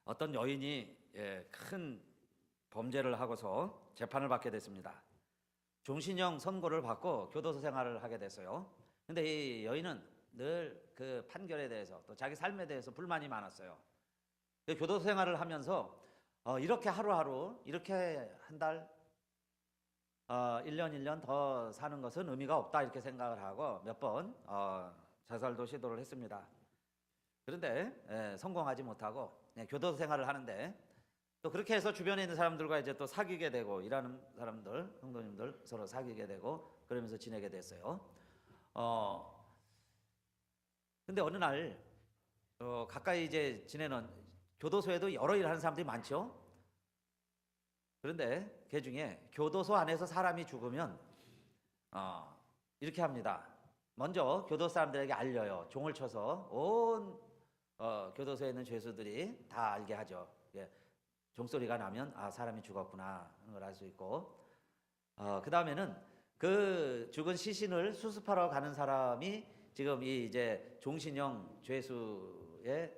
어떤 여인이 큰 범죄를 하고서 재판을 받게 됐습니다. 종신형 선고를 받고 교도소 생활을 하게 됐어요. 근데 이 여인은 늘 그 판결에 대해서 또 자기 삶에 대해서 불만이 많았어요. 교도소 생활을 하면서 이렇게 하루하루 이렇게 한 달, 1년 1년 더 사는 것은 의미가 없다 이렇게 생각을 하고 몇 번 자살도 시도를 했습니다. 그런데 성공하지 못하고 교도소 생활을 하는데 또 그렇게 해서 주변에 있는 사람들과 이제 또 사귀게 되고 일하는 사람들, 성도님들 서로 사귀게 되고 그러면서 지내게 됐어요. 근데 어느 날 가까이 이제 지내는 교도소에도 여러 일 하는 사람들이 많죠. 그런데 그 중에 교도소 안에서 사람이 죽으면 이렇게 합니다. 먼저 교도 사람들에게 알려요. 종을 쳐서 온 교도소에 있는 죄수들이 다 알게 하죠. 종소리가 나면 사람이 죽었구나 하는 걸 알 수 있고, 그 다음에는 그 죽은 시신을 수습하러 가는 사람이 지금 이 이제 종신형 죄수의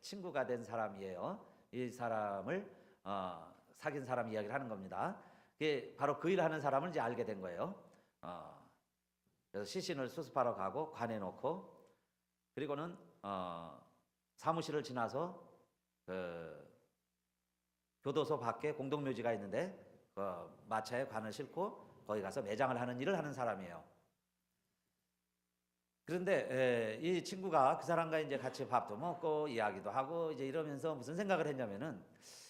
친구가 된 사람이에요. 이 사람을 사귄 사람 이야기를 하는 겁니다. 그게 바로 그 일을 하는 사람을 이제 알게 된 거예요. 그래서 시신을 수습하러 가고 관에 놓고, 그리고는 사무실을 지나서 그 교도소 밖에 공동묘지가 있는데 마차에 관을 싣고 거기 가서 매장을 하는 일을 하는 사람이에요. 그런데 이 친구가 그 사람과 이제 같이 밥도 먹고 이야기도 하고 이제 이러면서 무슨 생각을 했냐면은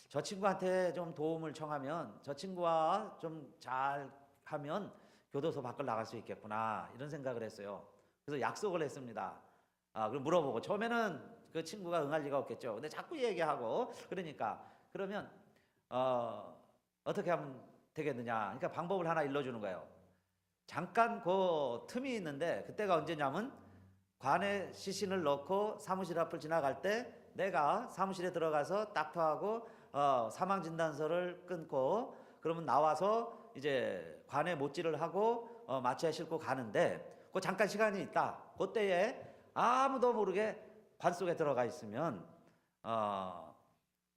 저 친구한테 좀 도움을 청하면 저 친구와 좀 잘 하면 교도소 밖을 나갈 수 있겠구나 이런 생각을 했어요. 그래서 약속을 했습니다. 그럼 물어보고 처음에는 그 친구가 응할 리가 없겠죠. 근데 자꾸 얘기하고 그러니까 그러면 어떻게 하면 되겠느냐. 그러니까 방법을 하나 일러주는 거예요. 잠깐 그 틈이 있는데 그때가 언제냐면 관에 시신을 넣고 사무실 앞을 지나갈 때 내가 사무실에 들어가서 닥터하고 사망 진단서를 끊고 그러면 나와서 이제 관에 못질을 하고 마차에 싣고 가는데 그 잠깐 시간이 있다. 그때에 아무도 모르게 관 속에 들어가 있으면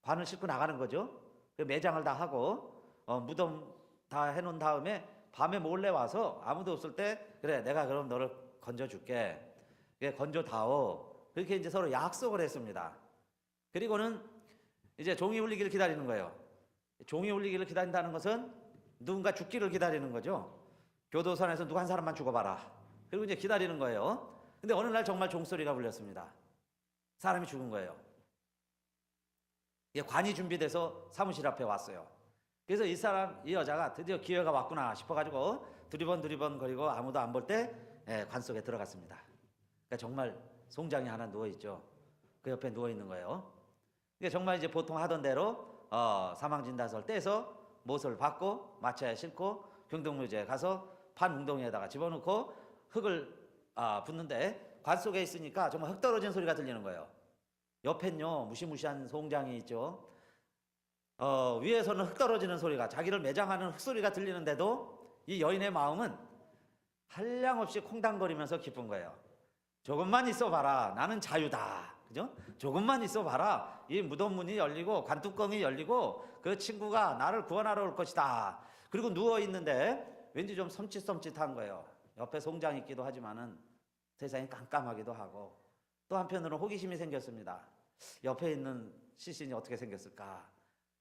관을 싣고 나가는 거죠. 매장을 다 하고 무덤 다 해놓은 다음에 밤에 몰래 와서 아무도 없을 때 그래 내가 그럼 너를 건져줄게. 건져다오. 그렇게 이제 서로 약속을 했습니다. 그리고는 이제 종이 울리기를 기다리는 거예요. 종이 울리기를 기다린다는 것은 누군가 죽기를 기다리는 거죠. 교도소 안에서 누구 한 사람만 죽어봐라. 그리고 이제 기다리는 거예요. 근데 어느 날 정말 종소리가 울렸습니다. 사람이 죽은 거예요. 관이 준비돼서 사무실 앞에 왔어요. 그래서 이 여자가 드디어 기회가 왔구나 싶어가지고 두리번 거리고 아무도 안 볼 때 관 속에 들어갔습니다. 그러니까 정말 송장이 하나 누워있죠. 그 옆에 누워있는 거예요. 그러니까 정말 이제 보통 하던 대로 사망진단서를 떼서 못을 받고 마차에 싣고 경동묘지에 가서 판 웅덩이에다가 집어넣고 흙을 붓는데 관 속에 있으니까 정말 흙 떨어지는 소리가 들리는 거예요. 옆엔요 무시무시한 송장이 있죠. 위에서는 흙 떨어지는 소리가 자기를 매장하는 흙소리가 들리는데도 이 여인의 마음은 한량없이 콩당거리면서 기쁜 거예요. 조금만 있어 봐라. 나는 자유다. 그죠? 조금만 있어 봐라. 이 무덤 문이 열리고 관뚜껑이 열리고 그 친구가 나를 구원하러 올 것이다. 그리고 누워 있는데 왠지 좀 섬찟섬찟한 거예요. 옆에 송장이 있기도 하지만은 세상이 깜깜하기도 하고 또 한편으로는 호기심이 생겼습니다. 옆에 있는 시신이 어떻게 생겼을까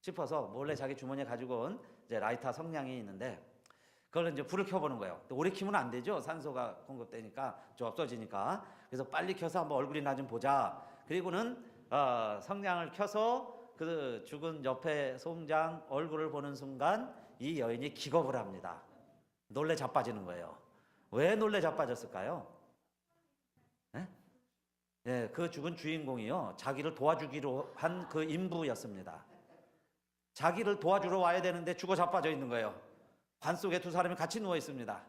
싶어서 몰래 자기 주머니에 가지고 온 이제 라이터 성냥이 있는데 그걸 이제 불을 켜보는 거예요. 오래 켜면 안 되죠. 산소가 공급되니까 좀 없어지니까. 그래서 빨리 켜서 한번 얼굴이나 좀 보자. 그리고는 성냥을 켜서 그 죽은 옆에 송장 얼굴을 보는 순간 이 여인이 기겁을 합니다. 놀래 자빠지는 거예요. 왜 놀래 자빠졌을까요? 그 죽은 주인공이요 자기를 도와주기로 한 그 인부였습니다. 자기를 도와주러 와야 되는데 죽어 자빠져 있는 거예요. 관 속에 두 사람이 같이 누워 있습니다.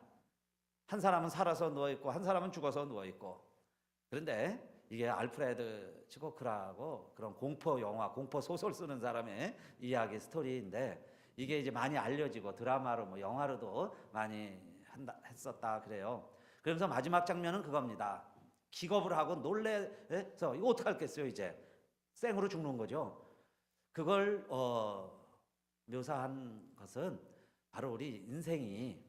한 사람은 살아서 누워 있고 한 사람은 죽어서 누워 있고. 그런데 이게 알프레드 히치코크라고 그런 공포 영화, 공포 소설 쓰는 사람의 이야기 스토리인데 이게 이제 많이 알려지고 드라마로 뭐 영화로도 많이 했었다 그래요. 그러면서 마지막 장면은 그겁니다. 기겁을 하고 놀래서 이거 어떡하겠어요 이제 생으로 죽는 거죠. 그걸 묘사한 것은 바로 우리 인생이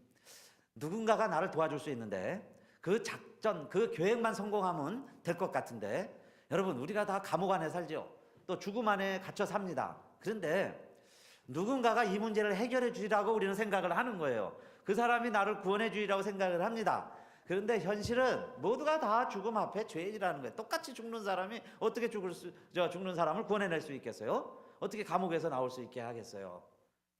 누군가가 나를 도와줄 수 있는데 그 작전, 그 계획만 성공하면 될 것 같은데, 여러분 우리가 다 감옥 안에 살죠. 또 죽음 안에 갇혀 삽니다. 그런데 누군가가 이 문제를 해결해 주리라고 우리는 생각을 하는 거예요. 그 사람이 나를 구원해 주리라고 생각을 합니다. 그런데 현실은 모두가 다 죽음 앞에 죄인이라는 거예요. 똑같이 죽는 사람이 어떻게 죽는 사람을 구원해낼 수 있겠어요? 어떻게 감옥에서 나올 수 있게 하겠어요?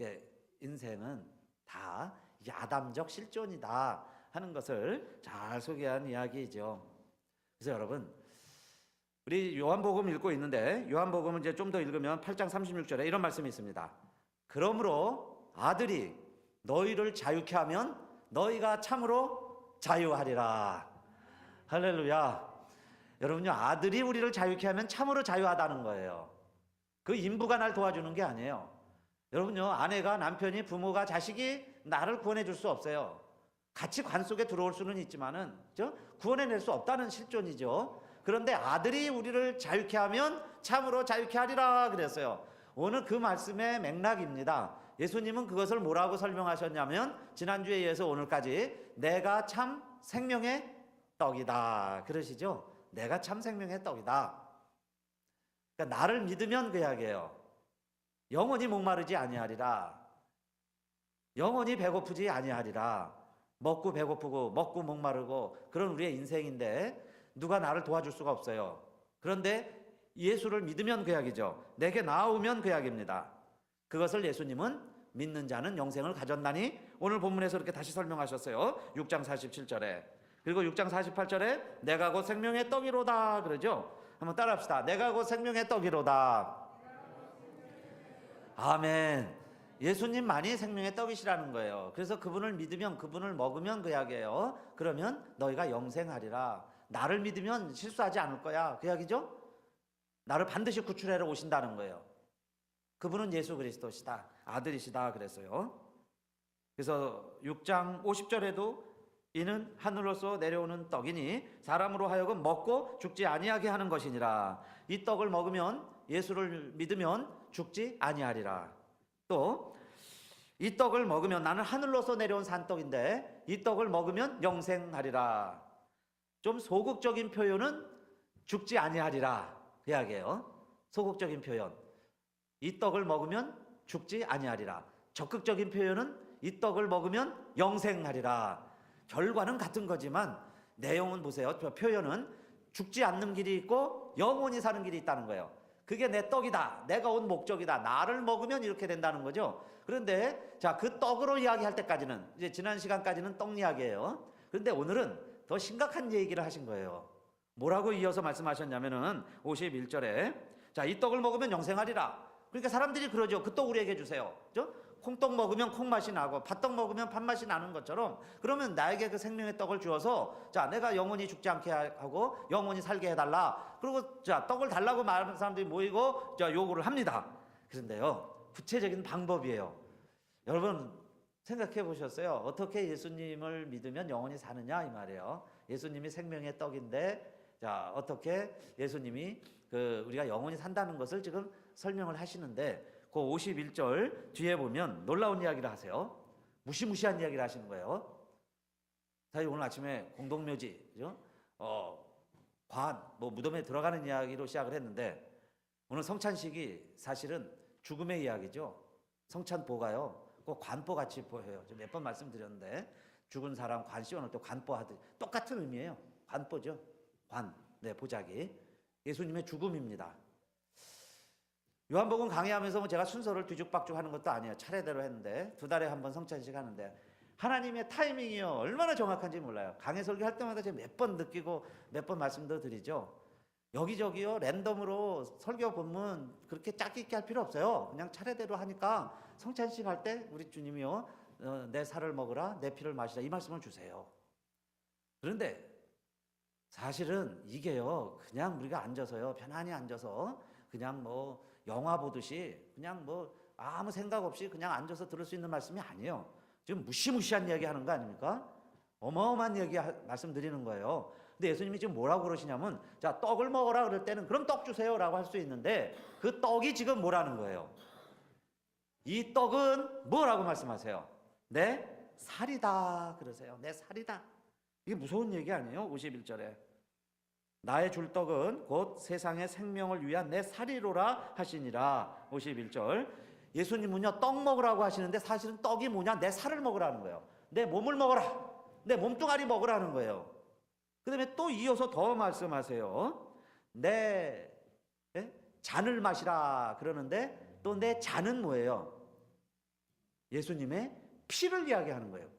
예, 인생은 다 아담적 실존이다 하는 것을 잘 소개한 이야기이죠. 그래서 여러분, 우리 요한복음 읽고 있는데, 요한복음은 이제 좀 더 읽으면 8장 36절에 이런 말씀이 있습니다. 그러므로 아들이 너희를 자유케 하면 너희가 참으로 자유하리라. 할렐루야. 여러분요, 아들이 우리를 자유케 하면 참으로 자유하다는 거예요. 그 인부가 날 도와주는 게 아니에요. 여러분요, 아내가, 남편이, 부모가, 자식이 나를 구원해 줄 수 없어요. 같이 관 속에 들어올 수는 있지만은 구원해낼 수 없다는 실존이죠. 그런데 아들이 우리를 자유케 하면 참으로 자유케 하리라 그랬어요. 오늘 그 말씀의 맥락입니다. 예수님은 그것을 뭐라고 설명하셨냐면, 지난주에 이어서 오늘까지 내가 참 생명의 떡이다 그러시죠. 내가 참 생명의 떡이다. 그러니까 나를 믿으면 그 이야기예요. 영원히 목마르지 아니하리라. 영원히 배고프지 아니하리라. 먹고 배고프고 먹고 목마르고 그런 우리의 인생인데 누가 나를 도와줄 수가 없어요. 그런데 예수를 믿으면 그 이야기죠. 내게 나오면 그 이야기입니다. 그것을 예수님은 믿는 자는 영생을 가졌나니, 오늘 본문에서 이렇게 다시 설명하셨어요. 6장 47절에. 그리고 6장 48절에 내가 곧 생명의 떡이로다 그러죠. 한번 따라합시다. 내가 곧 생명의 떡이로다. 아멘. 예수님만이 생명의 떡이시라는 거예요. 그래서 그분을 믿으면, 그분을 먹으면 그 이야기예요. 그러면 너희가 영생하리라. 나를 믿으면 실수하지 않을 거야 그 이야기죠. 나를 반드시 구출하러 오신다는 거예요. 그분은 예수 그리스도시다, 아들이시다 그랬어요. 그래서 6장 50절에도 이는 하늘로서 내려오는 떡이니 사람으로 하여금 먹고 죽지 아니하게 하는 것이니라. 이 떡을 먹으면, 예수를 믿으면 죽지 아니하리라. 또 이 떡을 먹으면, 나는 하늘로서 내려온 산떡인데 이 떡을 먹으면 영생하리라. 좀 소극적인 표현은 죽지 아니하리라 그 이야기예요. 소극적인 표현, 이 떡을 먹으면 죽지 아니하리라. 적극적인 표현은 이 떡을 먹으면 영생하리라. 결과는 같은 거지만 내용은 보세요. 표현은 죽지 않는 길이 있고 영원히 사는 길이 있다는 거예요. 그게 내 떡이다, 내가 온 목적이다, 나를 먹으면 이렇게 된다는 거죠. 그런데 자, 그 떡으로 이야기할 때까지는, 이제 지난 시간까지는 떡 이야기예요. 그런데 오늘은 더 심각한 얘기를 하신 거예요. 뭐라고 이어서 말씀하셨냐면은 51절에 자, 이 떡을 먹으면 영생하리라. 그러니까 사람들이 그러죠. 그 떡 우리에게 주세요. 그죠? 콩떡 먹으면 콩맛이 나고 팥떡 먹으면 팥맛이 나는 것처럼, 그러면 나에게 그 생명의 떡을 주어서 자, 내가 영원히 죽지 않게 하고 영원히 살게 해달라. 그리고 자, 떡을 달라고 말하는 사람들이 모이고 자, 요구를 합니다. 그런데요, 구체적인 방법이에요. 여러분 생각해 보셨어요? 어떻게 예수님을 믿으면 영원히 사느냐 이 말이에요. 예수님이 생명의 떡인데, 자, 어떻게 예수님이 우리가 영원히 산다는 것을 지금 설명을 하시는데, 그 51절 뒤에 보면 놀라운 이야기를 하세요. 무시무시한 이야기를 하시는 거예요. 사실 오늘 아침에 공동묘지, 그죠? 무덤에 들어가는 이야기로 시작을 했는데, 오늘 성찬식이 사실은 죽음의 이야기죠. 성찬보가요, 꼭 관보같이 보여요. 몇 번 말씀드렸는데, 죽은 사람 관 씌워놓을 때 관보 하듯이 똑같은 의미예요. 관보죠. 보자기. 예수님의 죽음입니다. 요한복음 강의하면서 제가 순서를 뒤죽박죽 하는 것도 아니에요. 차례대로 했는데, 2달에 한 번 성찬식 하는데 하나님의 타이밍이요, 얼마나 정확한지 몰라요. 강의 설교할 때마다 제가 몇 번 느끼고 몇 번 말씀도 드리죠. 여기저기요 랜덤으로 설교 본문 그렇게 짝 있게 할 필요 없어요. 그냥 차례대로 하니까 성찬식 할 때 우리 주님이요, 내 살을 먹으라 내 피를 마시라, 이 말씀을 주세요. 그런데 사실은 이게요, 그냥 우리가 앉아서요, 편안히 앉아서 그냥 영화 보듯이 그냥 아무 생각 없이 그냥 앉아서 들을 수 있는 말씀이 아니에요. 지금 무시무시한 이야기 하는 거 아닙니까? 어마어마한 얘기 말씀드리는 거예요. 근데 예수님이 지금 뭐라고 그러시냐면, 자, 떡을 먹어라 그럴 때는 그럼 떡 주세요라고 할 수 있는데, 그 떡이 지금 뭐라는 거예요? 이 떡은 뭐라고 말씀하세요? 내 살이다 그러세요. 내 살이다. 이게 무서운 얘기 아니에요? 51절에 나의 줄 떡은 곧 세상의 생명을 위한 내 살이로라 하시니라. 51절 예수님은요 떡 먹으라고 하시는데 사실은 떡이 뭐냐? 내 살을 먹으라는 거예요. 내 몸을 먹어라. 내 몸뚱아리 먹으라는 거예요. 그 다음에 또 이어서 더 말씀하세요. 내 잔을 마시라 그러는데 또 내 잔은 뭐예요? 예수님의 피를 이야기하는 거예요.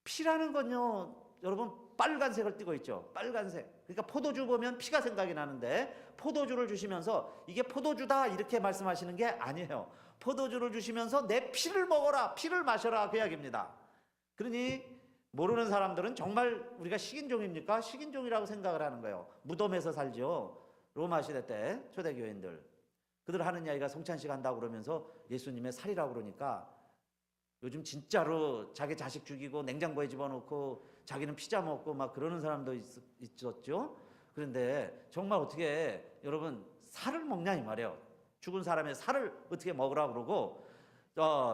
피라는 건요 여러분 빨간색을 띠고 있죠. 빨간색. 그러니까 포도주 보면 피가 생각이 나는데 포도주를 주시면서 이게 포도주다 이렇게 말씀하시는 게 아니에요. 포도주를 주시면서 내 피를 먹어라, 피를 마셔라 그 이야기입니다. 그러니 모르는 사람들은 정말 우리가 식인종입니까? 식인종이라고 생각을 하는 거예요. 무덤에서 살죠. 로마 시대 때 초대교인들. 그들 하는 이야기가 성찬식 한다고 그러면서 예수님의 살이라고 그러니까 요즘 진짜로 자기 자식 죽이고 냉장고에 집어넣고 자기는 피자 먹고 막 그러는 사람도 있었죠. 그런데 정말 어떻게 여러분 살을 먹냐 이 말이에요. 죽은 사람의 살을 어떻게 먹으라 그러고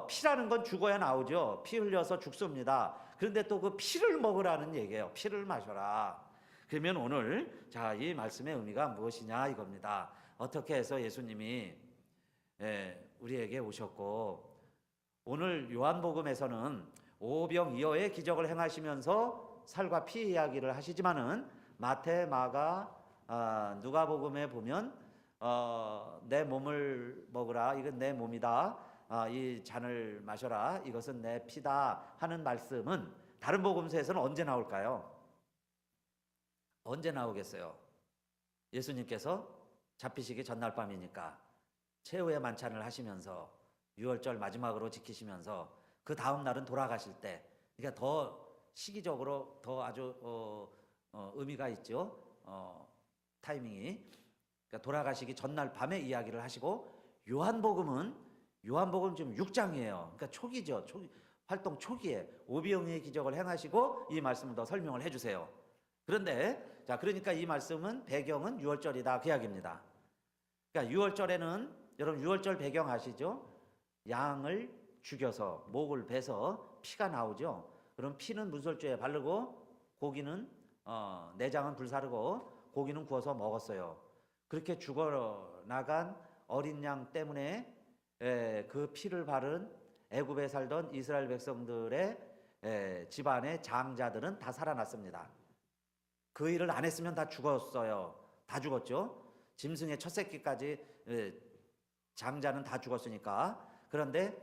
피라는 건 죽어야 나오죠. 피 흘려서 죽습니다. 그런데 또 그 피를 먹으라는 얘기예요. 피를 마셔라. 그러면 오늘 자, 이 말씀의 의미가 무엇이냐 이겁니다. 어떻게 해서 예수님이 우리에게 오셨고 오늘 요한복음에서는 오병이어의 기적을 행하시면서 살과 피 이야기를 하시지만은 마태, 마가, 누가복음에 보면 내 몸을 먹으라 이건 내 몸이다. 이 잔을 마셔라 이것은 내 피다 하는 말씀은 다른 복음서에서는 언제 나올까요? 언제 나오겠어요? 예수님께서 잡히시기 전날 밤이니까 최후의 만찬을 하시면서 유월절 마지막으로 지키시면서 그 다음 날은 돌아가실 때, 그러니까 더 시기적으로 더 아주 의미가 있죠. 타이밍이. 그러니까 돌아가시기 전날 밤에 이야기를 하시고 요한복음 지금 6장이에요. 그러니까 초기죠. 활동 초기에 오병이어의 기적을 행하시고 이 말씀을 더 설명을 해주세요. 그런데 자, 그러니까 이 말씀은 배경은 유월절이다 그 이야기입니다. 그러니까 유월절에는 여러분 유월절 배경 아시죠? 양을 죽여서 목을 베서 피가 나오죠. 그럼 피는 문설주에 바르고 고기는 내장은 불사르고 고기는 구워서 먹었어요. 그렇게 죽어 나간 어린 양 때문에 그 피를 바른 애굽에 살던 이스라엘 백성들의 집안의 장자들은 다 살아났습니다. 그 일을 안 했으면 다 죽었어요. 다 죽었죠. 짐승의 첫 새끼까지 장자는 다 죽었으니까. 그런데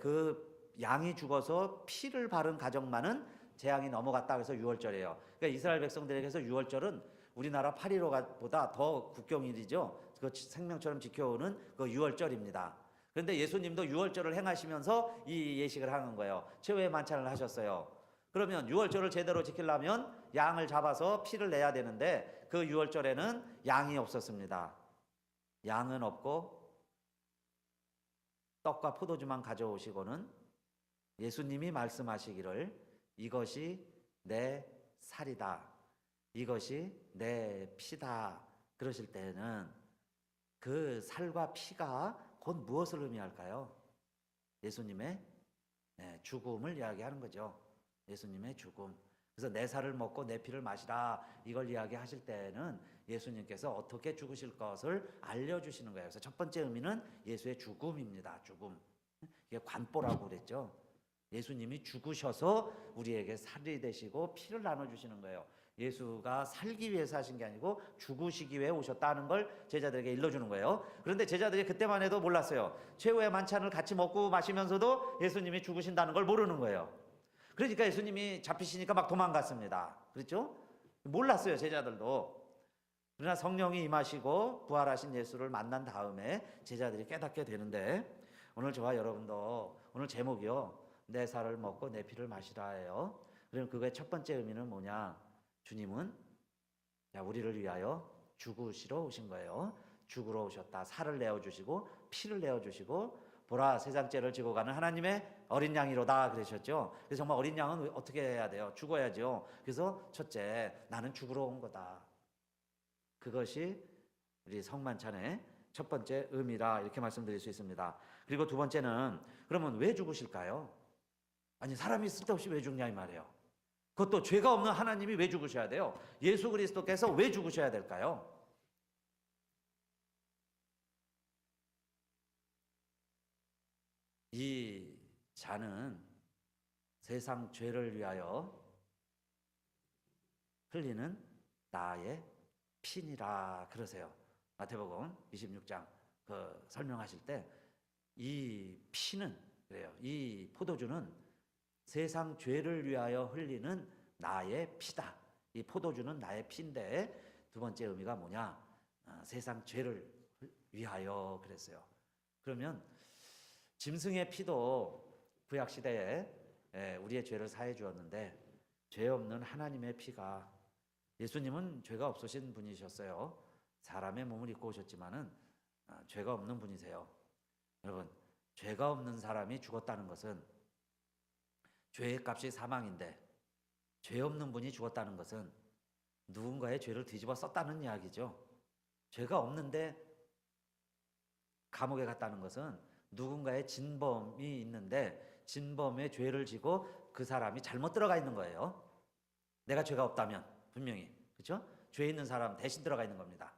그 양이 죽어서 피를 바른 가정만은 재앙이 넘어갔다. 그래서 유월절이에요. 그러니까 이스라엘 백성들에게서 유월절은 우리나라 8.15보다 더 국경일이죠. 그 생명처럼 지켜오는 그 유월절입니다. 그런데 예수님도 유월절을 행하시면서 이 예식을 하는 거예요. 최후의 만찬을 하셨어요. 그러면 유월절을 제대로 지키려면 양을 잡아서 피를 내야 되는데 그 유월절에는 양이 없었습니다. 양은 없고 떡과 포도주만 가져오시고는 예수님이 말씀하시기를 이것이 내 살이다. 이것이 내 피다. 그러실 때는 그 살과 피가 곧 무엇을 의미할까요? 예수님의 죽음을 이야기하는 거죠. 예수님의 죽음. 그래서 내 살을 먹고 내 피를 마시라 이걸 이야기하실 때는 예수님께서 어떻게 죽으실 것을 알려주시는 거예요. 그래서 첫 번째 의미는 예수의 죽음입니다. 죽음. 이게 관보라고 그랬죠. 예수님이 죽으셔서 우리에게 살이 되시고 피를 나눠주시는 거예요. 예수가 살기 위해서 하신 게 아니고 죽으시기 위해 오셨다는 걸 제자들에게 일러주는 거예요. 그런데 제자들이 그때만 해도 몰랐어요. 최후의 만찬을 같이 먹고 마시면서도 예수님이 죽으신다는 걸 모르는 거예요. 그러니까 예수님이 잡히시니까 막 도망갔습니다. 그렇죠? 몰랐어요, 제자들도. 그러나 성령이 임하시고 부활하신 예수를 만난 다음에 제자들이 깨닫게 되는데 오늘 저와 여러분도 오늘 제목이요. 내 살을 먹고 내 피를 마시라예요. 그럼 그거의 첫 번째 의미는 뭐냐? 주님은 우리를 위하여 죽으시러 오신 거예요. 죽으러 오셨다. 살을 내어주시고 피를 내어주시고 보라 세상 죄를 지고 가는 하나님의 어린 양이로다 그러셨죠. 그래서 정말 어린 양은 어떻게 해야 돼요? 죽어야죠. 그래서 첫째, 나는 죽으러 온 거다. 그것이 우리 성만찬의 첫 번째 의미라 이렇게 말씀드릴 수 있습니다. 그리고 두 번째는 그러면 왜 죽으실까요? 아니 사람이 쓸데없이 왜 죽냐 이 말이에요. 그것도 죄가 없는 하나님이 왜 죽으셔야 돼요? 예수 그리스도께서 왜 죽으셔야 될까요? 이 잔은 세상 죄를 위하여 흘리는 나의 피니라 그러세요. 마태복음 26장 그 설명하실 때 이 피는 그래요. 이 포도주는 세상 죄를 위하여 흘리는 나의 피다. 이 포도주는 나의 피인데 두 번째 의미가 뭐냐? 세상 죄를 위하여 그랬어요. 그러면 짐승의 피도 구약 시대에 우리의 죄를 사해 주었는데 죄 없는 하나님의 피가 예수님은 죄가 없으신 분이셨어요. 사람의 몸을 입고 오셨지만은 죄가 없는 분이세요. 여러분, 죄가 없는 사람이 죽었다는 것은 죄의 값이 사망인데 죄 없는 분이 죽었다는 것은 누군가의 죄를 뒤집어 썼다는 이야기죠. 죄가 없는데 감옥에 갔다는 것은 누군가의 진범이 있는데 진범의 죄를 지고 그 사람이 잘못 들어가 있는 거예요. 내가 죄가 없다면 분명히 그렇죠? 죄 있는 사람 대신 들어가 있는 겁니다.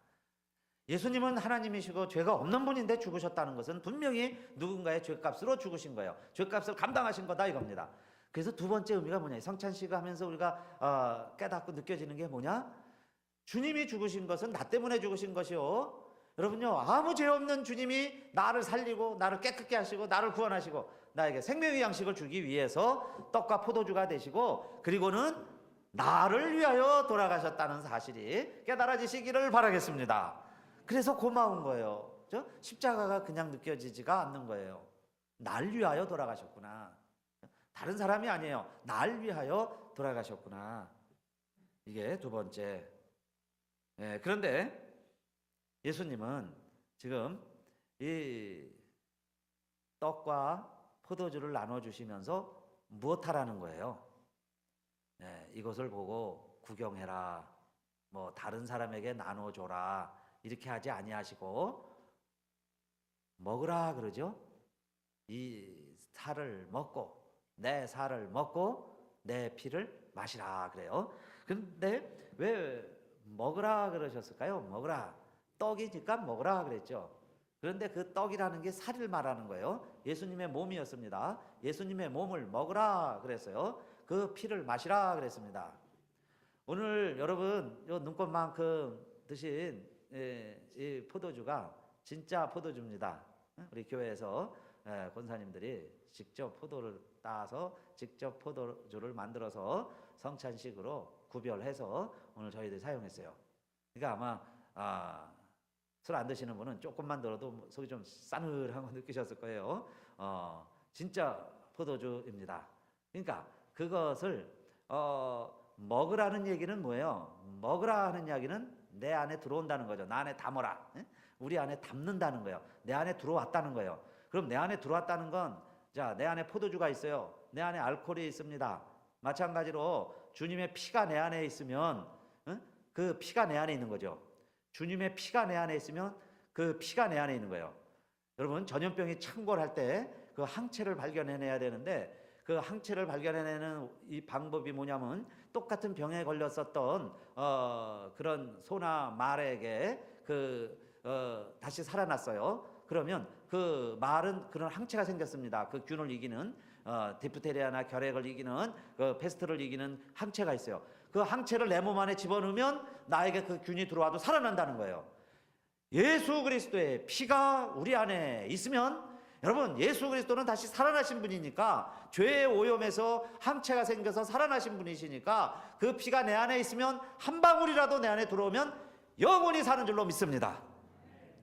예수님은 하나님이시고 죄가 없는 분인데 죽으셨다는 것은 분명히 누군가의 죄값으로 죽으신 거예요. 죄값을 감당하신 거다 이겁니다. 그래서 두 번째 의미가 뭐냐? 성찬식 하면서 우리가 깨닫고 느껴지는 게 뭐냐? 주님이 죽으신 것은 나 때문에 죽으신 것이요. 여러분요, 아무 죄 없는 주님이 나를 살리고 나를 깨끗게 하시고 나를 구원하시고 나에게 생명의 양식을 주기 위해서 떡과 포도주가 되시고 그리고는 나를 위하여 돌아가셨다는 사실이 깨달아지시기를 바라겠습니다. 그래서 고마운 거예요. 십자가가 그냥 느껴지지가 않는 거예요. 날 위하여 돌아가셨구나. 다른 사람이 아니에요. 날 위하여 돌아가셨구나. 이게 두 번째. 그런데 예수님은 지금 이 떡과 포도주를 나눠주시면서 무엇하라는 거예요? 이것을 보고 구경해라. 뭐 다른 사람에게 나눠줘라. 이렇게 하지 아니하시고 먹으라 그러죠. 이 살을 먹고 내 살을 먹고 내 피를 마시라 그래요. 근데 왜 먹으라 그러셨을까요? 먹으라. 떡이니까 먹으라 그랬죠. 그런데 그 떡이라는 게 살을 말하는 거예요. 예수님의 몸이었습니다. 예수님의 몸을 먹으라 그랬어요. 그 피를 마시라 그랬습니다. 오늘 여러분 요 눈꽃만큼 드신 이 포도주가 진짜 포도주입니다. 우리 교회에서 권사님들이 직접 포도를 따서 직접 포도주를 만들어서 성찬식으로 구별해서 오늘 저희들이 사용했어요. 그러니까 아마 술 안 드시는 분은 조금만 들어도 속이 좀 싸늘한 거 느끼셨을 거예요. 진짜 포도주입니다. 그러니까 그것을 먹으라는 얘기는 뭐예요? 먹으라 하는 이야기는 내 안에 들어온다는 거죠. 나 안에 담어라. 우리 안에 담는다는 거예요. 내 안에 들어왔다는 거예요. 그럼 내 안에 들어왔다는 건 자, 내 안에 포도주가 있어요. 내 안에 알코올이 있습니다. 마찬가지로 주님의 피가 내 안에 있으면 그 피가 내 안에 있는 거죠. 주님의 피가 내 안에 있으면 그 피가 내 안에 있는 거예요. 여러분 전염병이 창궐할 때 그 항체를 발견해내야 되는데 그 항체를 발견해내는 이 방법이 뭐냐면 똑같은 병에 걸렸었던 그런 소나 말에게 다시 살아났어요. 그러면 그 말은 그런 항체가 생겼습니다. 그 균을 이기는 디프테리아나 결핵을 이기는 그 페스트를 이기는 항체가 있어요. 그 항체를 내 몸 안에 집어넣으면 나에게 그 균이 들어와도 살아난다는 거예요. 예수 그리스도의 피가 우리 안에 있으면 여러분 예수 그리스도는 다시 살아나신 분이니까 죄의 오염에서 항체가 생겨서 살아나신 분이시니까 그 피가 내 안에 있으면 한 방울이라도 내 안에 들어오면 영원히 사는 줄로 믿습니다.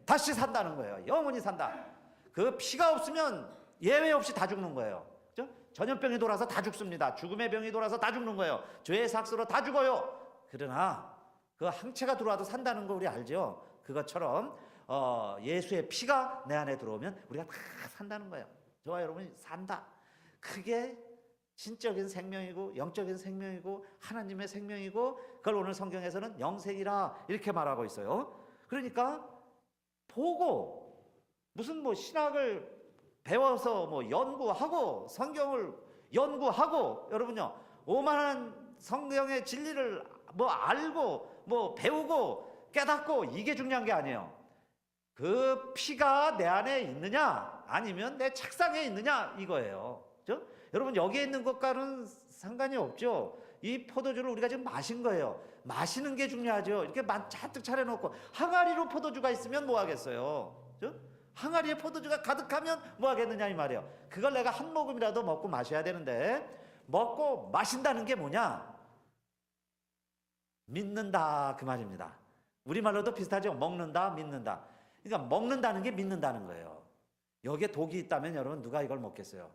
다시 산다는 거예요. 영원히 산다. 그 피가 없으면 예외 없이 다 죽는 거예요. 그렇죠? 전염병이 돌아서 다 죽습니다. 죽음의 병이 돌아서 다 죽는 거예요. 죄의 삭스로 다 죽어요. 그러나 그 항체가 들어와도 산다는 거 우리 알죠? 그것처럼 예수의 피가 내 안에 들어오면 우리가 다 산다는 거예요. 저와 여러분이 산다. 그게 신적인 생명이고 영적인 생명이고 하나님의 생명이고, 그걸 오늘 성경에서는 영생이라 이렇게 말하고 있어요. 그러니까 보고 무슨 뭐 신학을 배워서 뭐 연구하고 성경을 연구하고, 여러분요, 오만한 성경의 진리를 뭐 알고 뭐 배우고 깨닫고, 이게 중요한 게 아니에요. 그 피가 내 안에 있느냐 아니면 내 책상에 있느냐, 이거예요. 그렇죠? 여러분, 여기에 있는 것과는 상관이 없죠. 이 포도주를 우리가 지금 마신 거예요. 마시는 게 중요하죠. 이렇게 잔뜩 차려놓고 항아리로 포도주가 있으면 뭐 하겠어요? 그렇죠? 항아리에 포도주가 가득하면 뭐 하겠느냐 이 말이에요. 그걸 내가 한 모금이라도 먹고 마셔야 되는데, 먹고 마신다는 게 뭐냐? 믿는다, 그 말입니다. 우리말로도 비슷하죠. 먹는다, 믿는다. 그러니까 먹는다는 게 믿는다는 거예요. 여기에 독이 있다면 여러분 누가 이걸 먹겠어요?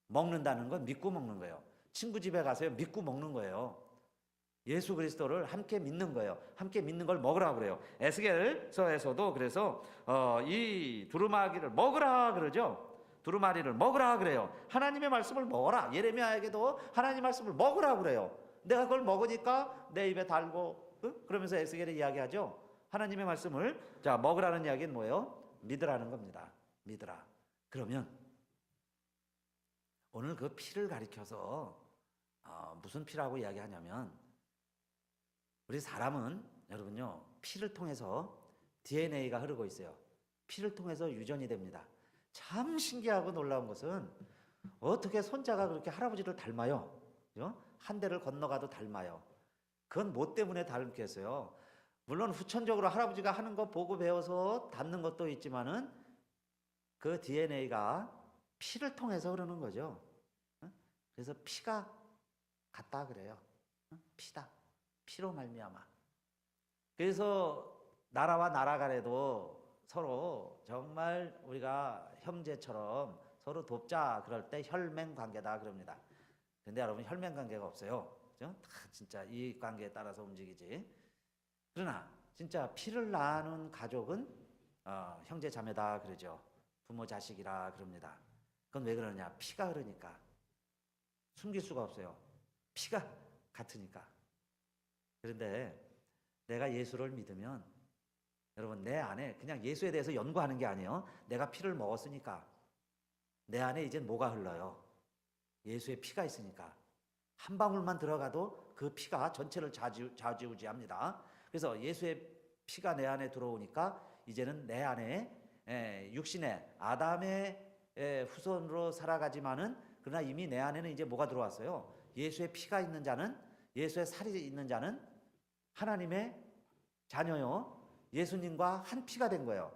먹는다는 건 믿고 먹는 거예요. 친구 집에 가서요, 믿고 먹는 거예요. 예수 그리스도를 함께 믿는 거예요. 함께 믿는 걸 먹으라 그래요. 에스겔서에서도 그래서 이 두루마기를 먹으라 그러죠. 두루마리를 먹으라 그래요. 하나님의 말씀을 먹어라. 예레미야에게도 하나님 말씀을 먹으라 그래요. 내가 그걸 먹으니까 내 입에 달고, 그러면서 에스겔이 이야기하죠. 하나님의 말씀을 자 먹으라는 이야기는 뭐예요? 믿으라는 겁니다. 믿으라. 그러면 오늘 그 피를 가리켜서 무슨 피라고 이야기하냐면, 우리 사람은 여러분요, 피를 통해서 DNA가 흐르고 있어요. 피를 통해서 유전이 됩니다. 참 신기하고 놀라운 것은 어떻게 손자가 그렇게 할아버지를 닮아요? 그죠? 한 대를 건너가도 닮아요. 그건 뭐 때문에 닮겠어요? 물론 후천적으로 할아버지가 하는 거 보고 배워서 닮는 것도 있지만은 그 DNA가 피를 통해서 흐르는 거죠. 그래서 피가 같다 그래요. 피다. 피로 말미암아. 그래서 나라와 나라 간에도 서로 정말 우리가 형제처럼 서로 돕자 그럴 때 혈맹 관계다 그럽니다. 근데 여러분, 혈맹 관계가 없어요. 그죠? 다 진짜 이 관계에 따라서 움직이지. 그러나 진짜 피를 나눈 가족은 형제 자매다 그러죠. 부모 자식이라 그럽니다. 그건 왜 그러냐? 피가 흐르니까. 숨길 수가 없어요. 피가 같으니까. 그런데 내가 예수를 믿으면 여러분, 내 안에 그냥 예수에 대해서 연구하는 게 아니에요. 내가 피를 먹었으니까 내 안에 이제 뭐가 흘러요? 예수의 피가 있으니까 한 방울만 들어가도 그 피가 전체를 좌지우지합니다. 그래서 예수의 피가 내 안에 들어오니까 이제는 내 안에 육신의 아담의 후손으로 살아가지만은, 그러나 이미 내 안에는 이제 뭐가 들어왔어요? 예수의 피가 있는 자는, 예수의 살이 있는 자는 하나님의 자녀요, 예수님과 한 피가 된 거예요.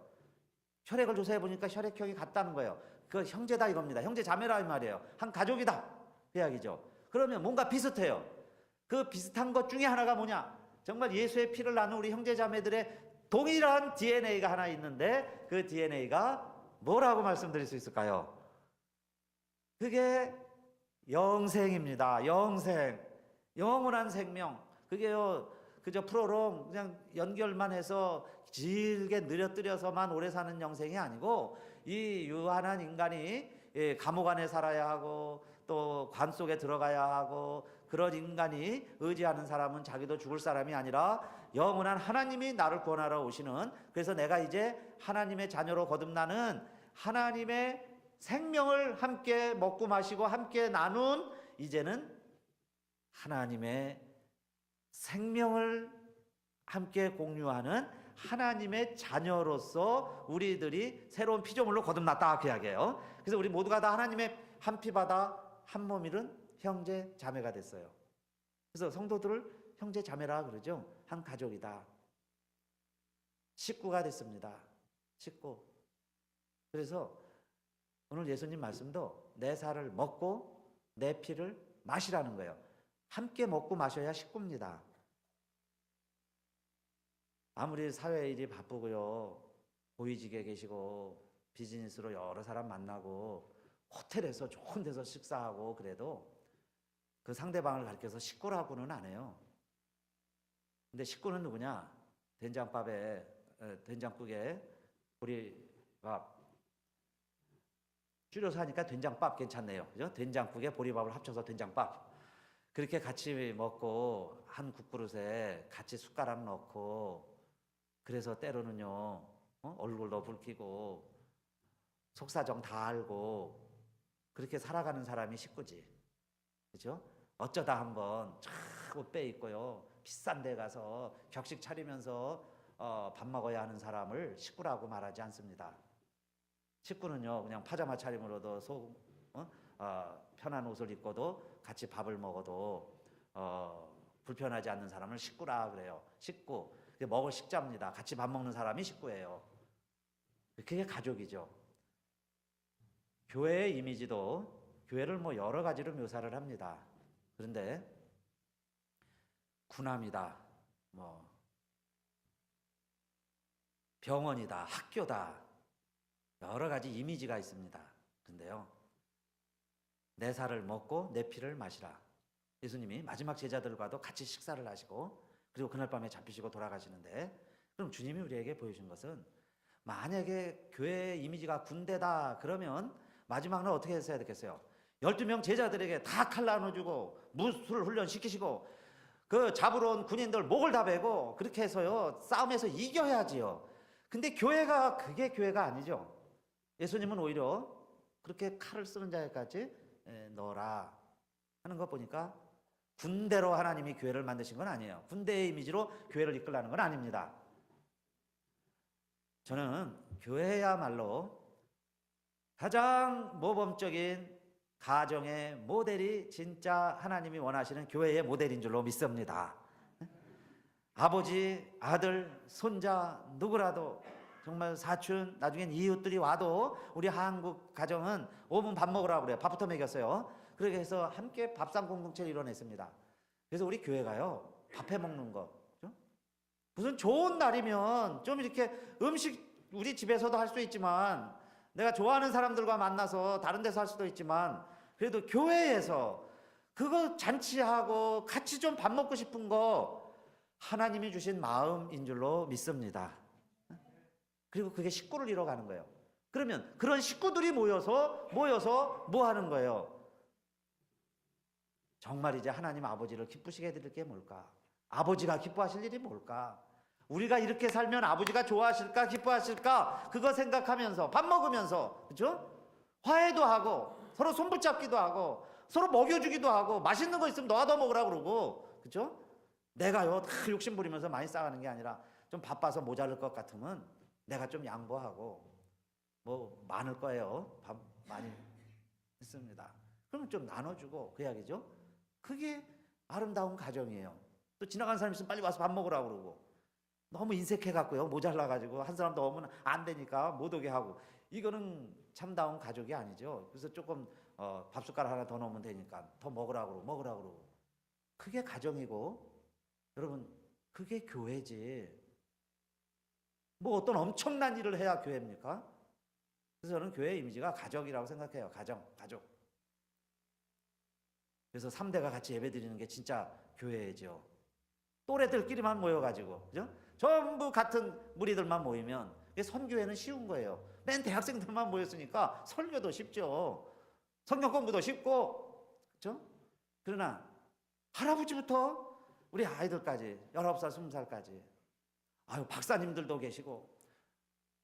혈액을 조사해 보니까 혈액형이 같다는 거예요. 그 형제다 이겁니다. 형제 자매라 이 말이에요. 한 가족이다 그 이야기죠. 그러면 뭔가 비슷해요. 그 비슷한 것 중에 하나가 뭐냐? 정말 예수의 피를 나눈 우리 형제 자매들의 동일한 DNA가 하나 있는데, 그 DNA가 뭐라고 말씀드릴 수 있을까요? 그게 영생입니다. 영생, 영원한 생명. 그게요, 그저 프로롱 그냥 연결만 해서 길게 느려뜨려서만 오래 사는 영생이 아니고, 이 유한한 인간이 감옥 안에 살아야 하고 또 관 속에 들어가야 하고, 그런 인간이 의지하는 사람은 자기도 죽을 사람이 아니라 영원한 하나님이 나를 구원하러 오시는, 그래서 내가 이제 하나님의 자녀로 거듭나는 하나님의 생명을 함께 먹고 마시고 함께 나눈, 이제는 하나님의 생명을 함께 공유하는 하나님의 자녀로서 우리들이 새로운 피조물로 거듭났다 그 이야기예요. 그래서 우리 모두가 다 하나님의 한 피바다 한 몸 이룬 형제 자매가 됐어요. 그래서 성도들을 형제 자매라 그러죠. 한 가족이다. 식구가 됐습니다. 식구. 그래서 오늘 예수님 말씀도 내 살을 먹고 내 피를 마시라는 거예요. 함께 먹고 마셔야 식구입니다. 아무리 사회 일이 바쁘고요, 고위직에 계시고 비즈니스로 여러 사람 만나고 호텔에서 좋은 데서 식사하고 그래도 그 상대방을 가리켜서 식구라고는 안 해요. 근데 식구는 누구냐? 된장국에 보리밥 줄여서 하니까 된장밥 괜찮네요. 그죠? 된장국에 보리밥을 합쳐서 된장밥. 그렇게 같이 먹고 한 국그릇에 같이 숟가락 넣고 그래서 때로는요 얼굴도 붉히고 속사정 다 알고 그렇게 살아가는 사람이 식구지. 그죠? 어쩌다 한번 옷 빼입고요 비싼 데 가서 격식 차리면서 밥 먹어야 하는 사람을 식구라고 말하지 않습니다. 식구는요 그냥 파자마 차림으로도 편한 옷을 입고도 같이 밥을 먹어도 불편하지 않는 사람을 식구라 그래요. 식구. 먹을 식자입니다. 같이 밥 먹는 사람이 식구예요. 그게 가족이죠. 교회의 이미지도 교회를 뭐 여러 가지로 묘사를 합니다. 그런데 군함이다, 뭐 병원이다, 학교다, 여러 가지 이미지가 있습니다. 그런데요, 내 살을 먹고 내 피를 마시라. 예수님이 마지막 제자들과도 같이 식사를 하시고 그리고 그날 밤에 잡히시고 돌아가시는데, 그럼 주님이 우리에게 보여준 것은 만약에 교회의 이미지가 군대다 그러면 마지막은 어떻게 했어야 되겠어요? 12명 제자들에게 다 칼 나눠주고 무술 훈련 시키시고 그 잡으러 온 군인들 목을 다 베고 그렇게 해서요 싸움에서 이겨야지요. 근데 교회가 그게 교회가 아니죠. 예수님은 오히려 그렇게 칼을 쓰는 자에까지 넣어라 하는 거 보니까 군대로 하나님이 교회를 만드신 건 아니에요. 군대의 이미지로 교회를 이끌라는 건 아닙니다. 저는 교회야말로 가장 모범적인 가정의 모델이 진짜 하나님이 원하시는 교회의 모델인 줄로 믿습니다. 아버지, 아들, 손자 누구라도 정말 사촌, 나중엔 이웃들이 와도 우리 한국 가정은 5분 밥 먹으라고 그래요. 밥부터 먹였어요. 그렇게 해서 함께 밥상 공동체를 이뤄냈습니다. 그래서 우리 교회가요 밥해 먹는 거, 그렇죠? 무슨 좋은 날이면 좀 이렇게 음식 우리 집에서도 할 수 있지만 내가 좋아하는 사람들과 만나서 다른 데서 할 수도 있지만 그래도 교회에서 그거 잔치하고 같이 좀 밥 먹고 싶은 거 하나님이 주신 마음인 줄로 믿습니다. 그리고 그게 식구를 이뤄가는 거예요. 그러면 그런 식구들이 모여서 뭐 하는 거예요? 정말 이제 하나님 아버지를 기쁘시게 해드릴 게 뭘까? 아버지가 기뻐하실 일이 뭘까? 우리가 이렇게 살면 아버지가 좋아하실까 기뻐하실까? 그거 생각하면서 밥 먹으면서, 그렇죠? 화해도 하고 서로 손붙잡기도 하고 서로 먹여주기도 하고 맛있는 거 있으면 너가 더 먹으라 그러고, 그렇죠? 내가요 다 욕심 부리면서 많이 싸가는 게 아니라 좀 바빠서 모자랄 것 같으면 내가 좀 양보하고 뭐 많을 거예요. 밥 많이 했습니다. 그러면 좀 나눠주고 그 이야기죠. 그게 아름다운 가정이에요. 또 지나간 사람 있으면 빨리 와서 밥 먹으라고 그러고 너무 인색해갖고요 모자라가지고 한 사람 더 오면 안 되니까 못 오게 하고 이거는 참다운 가족이 아니죠. 그래서 조금 밥 숟가락 하나 더 넣으면 되니까 더 먹으라고 그러고 그게 가정이고 여러분 그게 교회지 뭐 어떤 엄청난 일을 해야 교회입니까? 그래서 저는 교회의 이미지가 가족이라고 생각해요. 가족. 그래서 3대가 같이 예배드리는 게 진짜 교회죠. 또래들끼리만 모여가지고, 그죠? 전부 같은 무리들만 모이면 선교회는 쉬운 거예요. 맨 대학생들만 모였으니까 설교도 쉽죠. 성경 공부도 쉽고, 그죠? 그러나 할아버지부터 우리 아이들까지 19살, 20살까지 아유 박사님들도 계시고,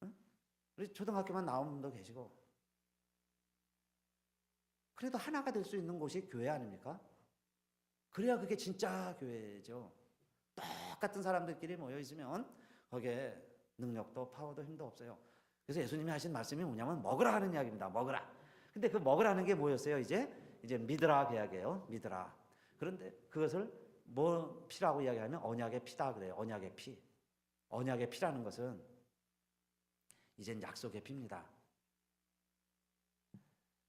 응? 우리 초등학교만 나온 분도 계시고. 그래도 하나가 될 수 있는 곳이 교회 아닙니까? 그래야 그게 진짜 교회죠. 똑같은 사람들끼리 모여 있으면 거기에 능력도 파워도 힘도 없어요. 그래서 예수님이 하신 말씀이 뭐냐면 먹으라 하는 이야기입니다. 먹으라. 근데 그 먹으라는 게 뭐였어요? 이제 믿으라 그 이야기예요. 믿으라. 그런데 그것을 뭐 피라고 이야기하면 언약의 피다 그래요. 언약의 피. 언약의 피라는 것은 이젠 약속의 피입니다.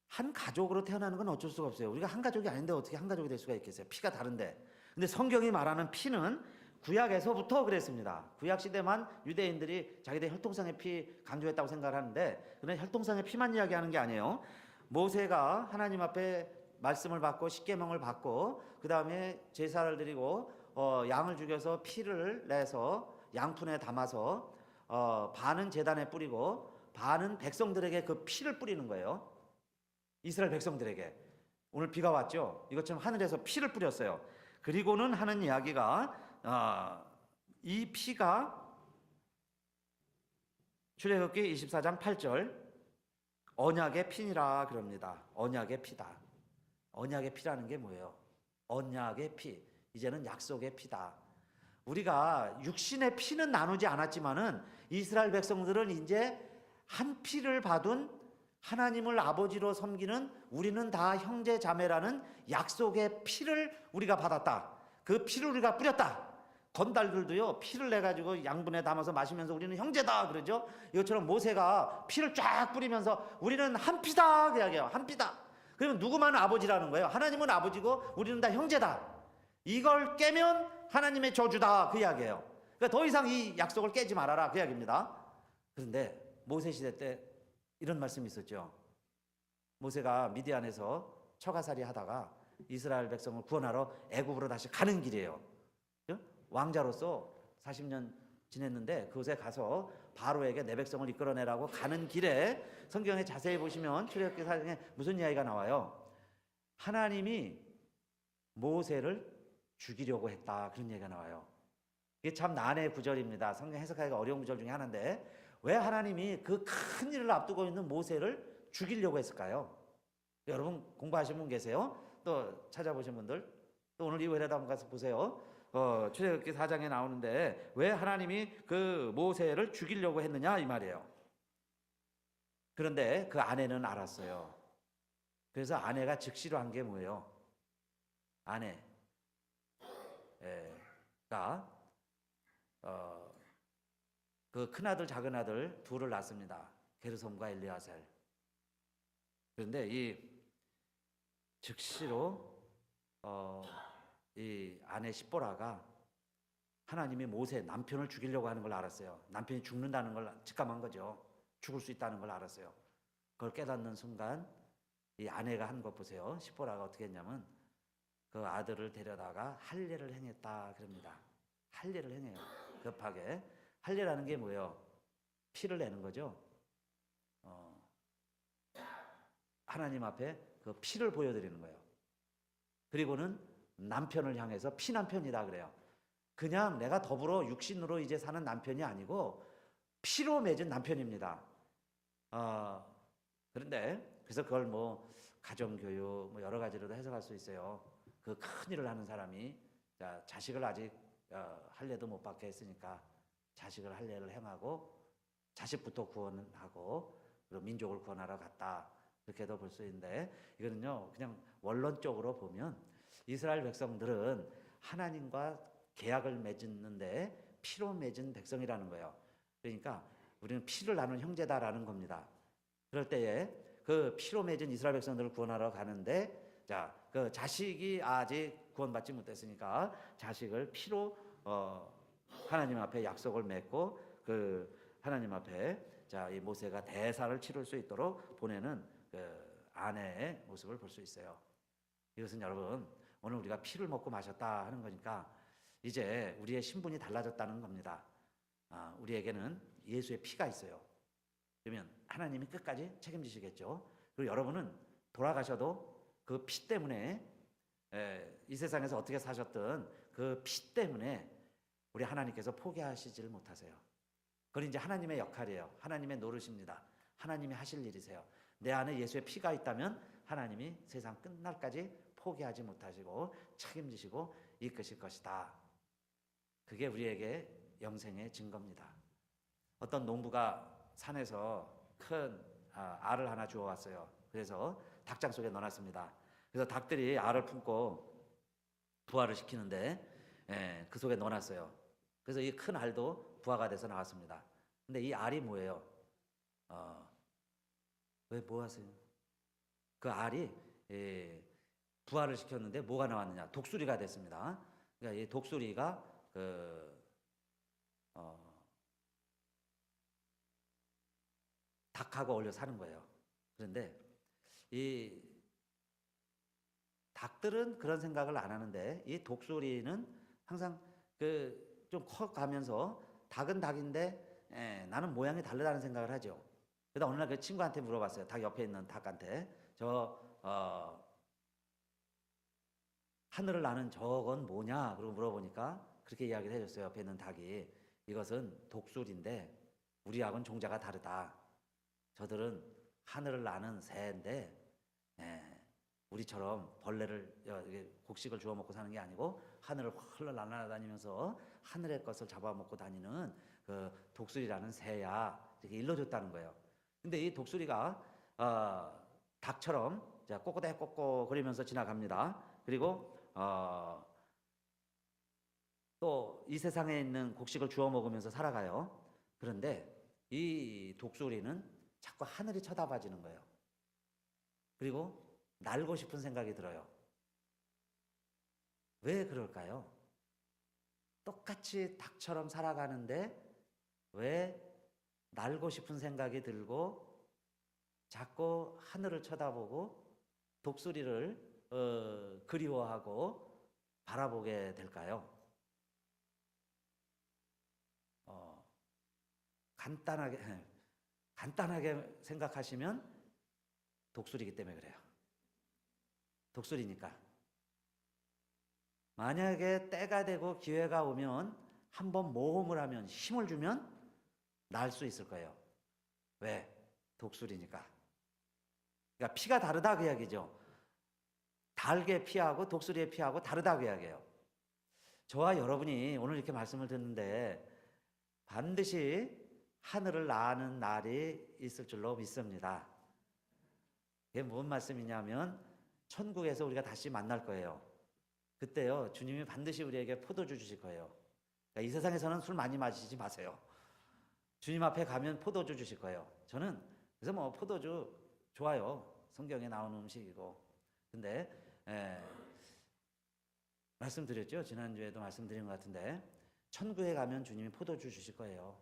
한 가족으로 태어나는 건 어쩔 수가 없어요. 우리가 한 가족이 아닌데 어떻게 한 가족이 될 수가 있겠어요? 피가 다른데. 근데 성경이 말하는 피는 구약에서부터 그랬습니다. 구약 시대만 유대인들이 자기들 혈통상의 피 강조했다고 생각을 하는데 그런 혈통상의 피만 이야기하는 게 아니에요. 모세가 하나님 앞에 말씀을 받고 십계명을 받고 그 다음에 제사를 드리고 양을 죽여서 피를 내서 양푼에 담아서 반은 제단에 뿌리고 반은 백성들에게 그 피를 뿌리는 거예요. 이스라엘 백성들에게. 오늘 비가 왔죠. 이것처럼 하늘에서 피를 뿌렸어요. 그리고는 하는 이야기가 이 피가 출애굽기 24장 8절 언약의 피니라 그럽니다. 언약의 피다. 언약의 피라는 게 뭐예요? 언약의 피. 이제는 약속의 피다. 우리가 육신의 피는 나누지 않았지만은 이스라엘 백성들은 이제 한 피를 받은 하나님을 아버지로 섬기는 우리는 다 형제 자매라는 약속의 피를 우리가 받았다. 그 피를 우리가 뿌렸다. 건달들도요 피를 내 가지고 양분에 담아서 마시면서 우리는 형제다 그러죠. 이것처럼 모세가 피를 쫙 뿌리면서 우리는 한 피다 그 이야기예요. 한 피다. 그러면 누구만 아버지라는 거예요? 하나님은 아버지고 우리는 다 형제다. 이걸 깨면 하나님의 저주다 그 이야기예요. 그러니까 더 이상 이 약속을 깨지 말아라 그 이야기입니다. 그런데 모세 시대 때 이런 말씀이 있었죠. 모세가 미디안에서 처가살이 하다가 이스라엘 백성을 구원하러 애굽으로 다시 가는 길이에요. 왕자로서 40년 지냈는데 그곳에 가서 바로에게 내 백성을 이끌어내라고 가는 길에 성경에 자세히 보시면 출애굽기 4장에 무슨 이야기가 나와요? 하나님이 모세를 죽이려고 했다 그런 얘기가 나와요. 이게 참 난해의 구절입니다. 성경 해석하기가 어려운 구절 중에 하나인데 왜 하나님이 그 큰 일을 앞두고 있는 모세를 죽이려고 했을까요? 여러분 공부하신 분 계세요? 또 찾아보신 분들 또 오늘 이후에라도 한번 가서 보세요. 출애굽기 4장에 나오는데 왜 하나님이 그 모세를 죽이려고 했느냐 이 말이에요. 그런데 그 아내는 알았어요. 그래서 아내가 즉시로 한 게 뭐예요? 아내가 그 큰아들 작은아들 둘을 낳습니다. 게르솜과 엘리아셀. 그런데 이 즉시로 이 아내 십보라가 하나님이 모세 남편을 죽이려고 하는 걸 알았어요. 남편이 죽는다는 걸 직감한 거죠. 죽을 수 있다는 걸 알았어요. 그걸 깨닫는 순간 이 아내가 한 것 보세요. 십보라가 어떻게 했냐면 그 아들을 데려다가 할례를 행했다 그럽니다. 할례를 행해요. 급하게. 할례라는 게 뭐예요? 피를 내는 거죠. 하나님 앞에 그 피를 보여드리는 거예요. 그리고는 남편을 향해서 피남편이다 그래요. 그냥 내가 더불어 육신으로 이제 사는 남편이 아니고 피로 맺은 남편입니다. 그런데 그래서 그걸 뭐 가정교육 뭐 여러 가지로도 해석할 수 있어요. 그 큰 일을 하는 사람이 자식을 아직 할례도 못 받게 했으니까 자식을 할례를 행하고 자식부터 구원하고 그리고 민족을 구원하러 갔다. 그렇게도 볼 수 있는데 이거는요 그냥 원론적으로 보면 이스라엘 백성들은 하나님과 계약을 맺었는데 피로 맺은 백성이라는 거예요. 그러니까 우리는 피를 나눈 형제다라는 겁니다. 그럴 때에 그 피로 맺은 이스라엘 백성들을 구원하러 가는데 그 자식이 아직 구원받지 못했으니까 자식을 피로 하나님 앞에 약속을 맺고 그 하나님 앞에 이 모세가 대사를 치를 수 있도록 보내는 그 아내의 모습을 볼 수 있어요. 이것은 여러분 오늘 우리가 피를 먹고 마셨다 하는 거니까 이제 우리의 신분이 달라졌다는 겁니다. 우리에게는 예수의 피가 있어요. 그러면 하나님이 끝까지 책임지시겠죠. 그리고 여러분은 돌아가셔도 그 피 때문에 이 세상에서 어떻게 사셨든 그 피 때문에 우리 하나님께서 포기하시지를 못하세요. 그건 이제 하나님의 역할이에요. 하나님의 노릇입니다. 하나님이 하실 일이세요. 내 안에 예수의 피가 있다면 하나님이 세상 끝날까지 포기하지 못하시고 책임지시고 이끄실 것이다. 그게 우리에게 영생의 증거입니다. 어떤 농부가 산에서 큰 알을 하나 주워왔어요. 그래서 닭장 속에 넣어놨습니다. 그래서 닭들이 알을 품고 부화를 시키는데 그 속에 넣어놨어요. 그래서 이 큰 알도 부화가 돼서 나왔습니다. 근데 이 알이 뭐예요? 왜 뭐 하세요? 그 알이 부화를 시켰는데 뭐가 나왔느냐? 독수리가 됐습니다. 그러니까 이 독수리가 닭하고 어울려 사는 거예요. 그런데 이 닭들은 그런 생각을 안 하는데 이 독수리는 항상 좀 커가면서 닭은 닭인데 나는 모양이 다르다는 생각을 하죠. 그러다 어느 날 그 친구한테 물어봤어요. 닭 옆에 있는 닭한테 하늘을 나는 저건 뭐냐? 그러고 물어보니까 그렇게 이야기를 해줬어요. 옆에 있는 닭이 이것은 독수리인데 우리하고는 종자가 다르다. 저들은 하늘을 나는 새인데 우리처럼 벌레를 곡식을 주워 먹고 사는 게 아니고 하늘을 흘러 날아다니면서 하늘의 것을 잡아먹고 다니는 그 독수리라는 새야. 이렇게 일러줬다는 거예요. 근데 이 독수리가 닭처럼 꼬꼬대꼬꼬 거리면서 지나갑니다. 그리고 또 이 세상에 있는 곡식을 주워 먹으면서 살아가요. 그런데 이 독수리는 자꾸 하늘이 쳐다봐지는 거예요. 그리고 날고 싶은 생각이 들어요. 왜 그럴까요? 똑같이 닭처럼 살아가는데 왜 날고 싶은 생각이 들고 자꾸 하늘을 쳐다보고 독수리를 그리워하고 바라보게 될까요? 간단하게 생각하시면 독수리이기 때문에 그래요. 독수리니까. 만약에 때가 되고 기회가 오면 한번 모험을 하면 힘을 주면 날 수 있을 거예요. 왜? 독수리니까. 그러니까 피가 다르다 그 이야기죠. 닭의 피하고 독수리의 피하고 다르다 그 이야기예요. 저와 여러분이 오늘 이렇게 말씀을 듣는데 반드시 하늘을 나는 날이 있을 줄로 믿습니다. 이게 무슨 말씀이냐면 천국에서 우리가 다시 만날 거예요. 그때요 주님이 반드시 우리에게 포도주 주실 거예요. 그러니까 이 세상에서는 술 많이 마시지 마세요. 주님 앞에 가면 포도주 주실 거예요. 저는 그래서 뭐 포도주 좋아요. 성경에 나오는 음식이고. 근데 말씀드렸죠. 지난주에도 말씀드린 것 같은데 천국에 가면 주님이 포도주 주실 거예요.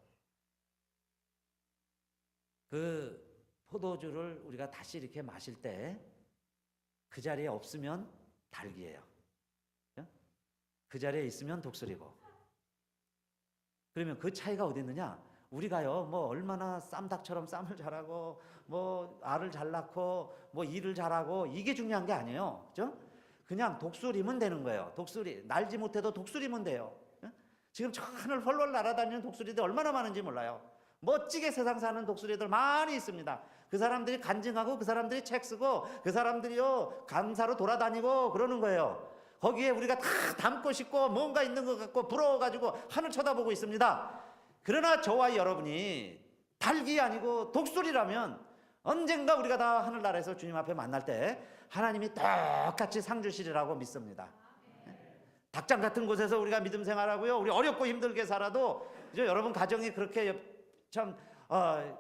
그 포도주를 우리가 다시 이렇게 마실 때 그 자리에 없으면 닭이에요. 그 자리에 있으면 독수리고. 그러면 그 차이가 어디 있느냐? 우리가요 뭐 얼마나 쌈닭처럼 쌈을 잘하고 뭐 알을 잘 낳고 뭐 일을 잘하고 이게 중요한 게 아니에요. 그죠? 그냥 독수리면 되는 거예요. 독수리 날지 못해도 독수리면 돼요. 지금 저 하늘 헐헐 날아다니는 독수리들 얼마나 많은지 몰라요. 멋지게 세상 사는 독수리들 많이 있습니다. 그 사람들이 간증하고 그 사람들이 책 쓰고 그 사람들이요 강사로 돌아다니고 그러는 거예요. 거기에 우리가 다 담고 싶고 뭔가 있는 것 같고 부러워가지고 하늘 쳐다보고 있습니다. 그러나 저와 여러분이 닭이 아니고 독수리라면 언젠가 우리가 다 하늘나라에서 주님 앞에 만날 때 하나님이 똑같이 상 주시리라고 믿습니다. 닭장 같은 곳에서 우리가 믿음 생활하고요. 우리 어렵고 힘들게 살아도 이제 여러분 가정이 그렇게 참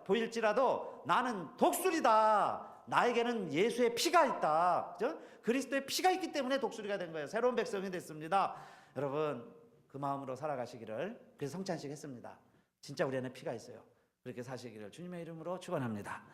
보일지라도 나는 독수리다. 나에게는 예수의 피가 있다. 그죠? 그리스도의 피가 있기 때문에 독수리가 된 거예요. 새로운 백성이 됐습니다. 여러분 그 마음으로 살아가시기를 그래서 성찬식 했습니다. 진짜 우리 안에 피가 있어요. 그렇게 사시기를 주님의 이름으로 축원합니다.